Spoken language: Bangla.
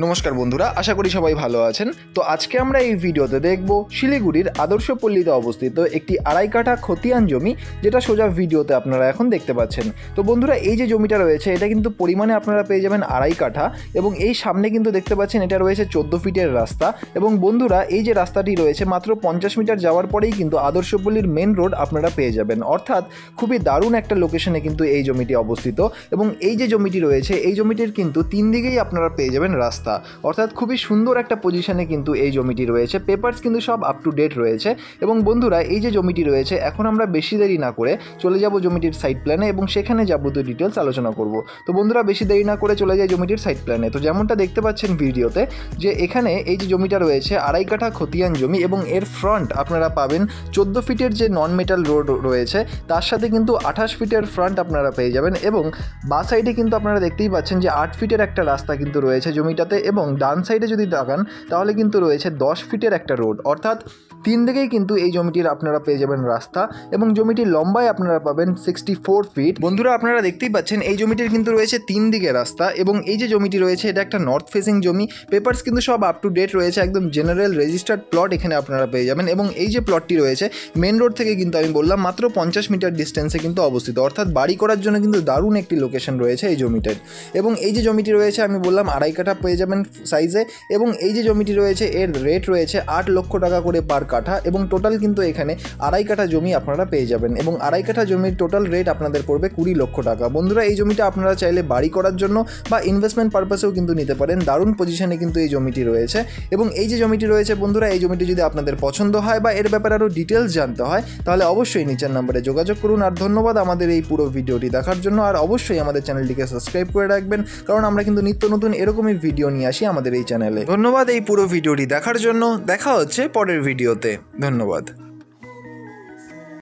নমস্কার বন্ধুরা, আশা করি সবাই ভালো আছেন। তো আজকে আমরা এই ভিডিওতে দেখব শিলিগুড়ির আদর্শপল্লীতে অবস্থিত একটি 2.5 কাঠা খতিয়ান জমি, যেটা সোজা ভিডিওতে আপনারা এখন দেখতে পাচ্ছেন। তো বন্ধুরা, এই যে জমিটা রয়েছে এটা কিন্তু পরিমাণে আপনারা পেয়ে যাবেন 2.5 কাঠা, এবং এই সামনে কিন্তু দেখতে পাচ্ছেন এটা রয়েছে 14 ফিটের রাস্তা। এবং বন্ধুরা, এই যে রাস্তাটি রয়েছে মাত্র 50 মিটার যাওয়ার পরেই কিন্তু আদর্শপল্লীর মেন রোড আপনারা পেয়ে যাবেন, অর্থাৎ খুবই দারুণ একটা লোকেশনে কিন্তু এই জমিটি অবস্থিত। এবং এই যে জমিটি রয়েছে এই জমিটির কিন্তু 3 দিকেই আপনারা পেয়ে যাবেন রাস্তা, অর্থাৎ খুবই সুন্দর একটা পজিশনে কিন্তু এই জমিটি রয়েছে। পেপারস কিন্তু সব আপ টু ডেট রয়েছে। এবং বন্ধুরা, এই যে জমিটি রয়েছে এখন আমরা বেশি দেরি না করে চলে যাব জমিটির সাইট প্ল্যানে এবং সেখানে যাবতীয় ডিটেলস আলোচনা করব। তো বন্ধুরা, বেশি দেরি না করে চলে যায় জমিটির সাইট প্ল্যানে। তো যেমনটা দেখতে পাচ্ছেন ভিডিওতে, যে এখানে এই যে জমিটা রয়েছে 2.5 কাঠা খতিয়ান জমি, এবং এর ফ্রন্ট আপনারা পাবেন 14 ফিটের যে নন মেটাল রোড রয়েছে, তার সাথে কিন্তু 28 ফিটের ফ্রন্ট আপনারা পেয়ে যাবেন। এবং বা সাইডে কিন্তু আপনারা দেখতেই পাচ্ছেন যে 8 ফিটের একটা রাস্তা কিন্তু রয়েছে জমিটাতে, এবং ডান সাইডে যদি তাকান তাহলে কিন্তু রয়েছে 10 ফিটের একটা রোড, অর্থাৎ 3 দিকেই কিন্তু এই জমিটির আপনারা পেয়ে যাবেন রাস্তা। এবং জমিটির লম্বায় আপনারা পাবেন 64 ফিট। বন্ধুরা, আপনারা দেখতেই পাচ্ছেন এই জমিটির কিন্তু রয়েছে 3 দিকে রাস্তা। এবং এই যে জমিটি রয়েছে এটা একটা নর্থ ফেসিং জমি, পেপারস কিন্তু সব আপ টু ডেট রয়েছে, একদম জেনারেল রেজিস্টার্ড প্লট এখানে আপনারা পেয়ে যাবেন। এবং এই যে প্লটটি রয়েছে মেন রোড থেকে কিন্তু আমি বললাম মাত্র 50 মিটার ডিস্টেন্সে কিন্তু অবস্থিত, অর্থাৎ বাড়ি করার জন্য কিন্তু দারুণ একটি লোকেশন রয়েছে এই জমিটার। এবং এই যে জমিটি রয়েছে আমি বললাম 2.5 কাঠা পেয়ে যাবেন সাইজে। এবং এই যে জমিটি রয়েছে এর রেট রয়েছে 8 লক্ষ টাকা করে পার কাঠা, এবং টোটাল কিন্তু এখানে 2.5 কাঠা জমি আপনারা পেয়ে যাবেন। এবং 2.5 কাঠা জমির টোটাল রেট আপনাদের পড়বে 20 লক্ষ টাকা। বন্ধুরা, এই জমিটা আপনারা চাইলে বাড়ি করার জন্য বা ইনভেস্টমেন্ট পারপাসেও কিন্তু নিতে পারেন। দারুণ পজিশনে কিন্তু এই জমিটি রয়েছে। এবং এই যে জমিটি রয়েছে বন্ধুরা, এই জমিটি যদি আপনাদের পছন্দ হয় বা এর ব্যাপারে আরও ডিটেলস জানতে হয় তাহলে অবশ্যই নিচের নাম্বারে যোগাযোগ করুন। আর ধন্যবাদ আমাদের এই পুরো ভিডিওটি দেখার জন্য। আর অবশ্যই আমাদের চ্যানেলটিকে সাবস্ক্রাইব করে রাখবেন, কারণ আমরা কিন্তু নিত্য নতুন এরকমই ভিডিও নিয়ে আসি আমাদের এই চ্যানেলে। ধন্যবাদ এই পুরো ভিডিওটি দেখার জন্য। দেখা হচ্ছে পরের ভিডিওতে। ধন্যবাদ।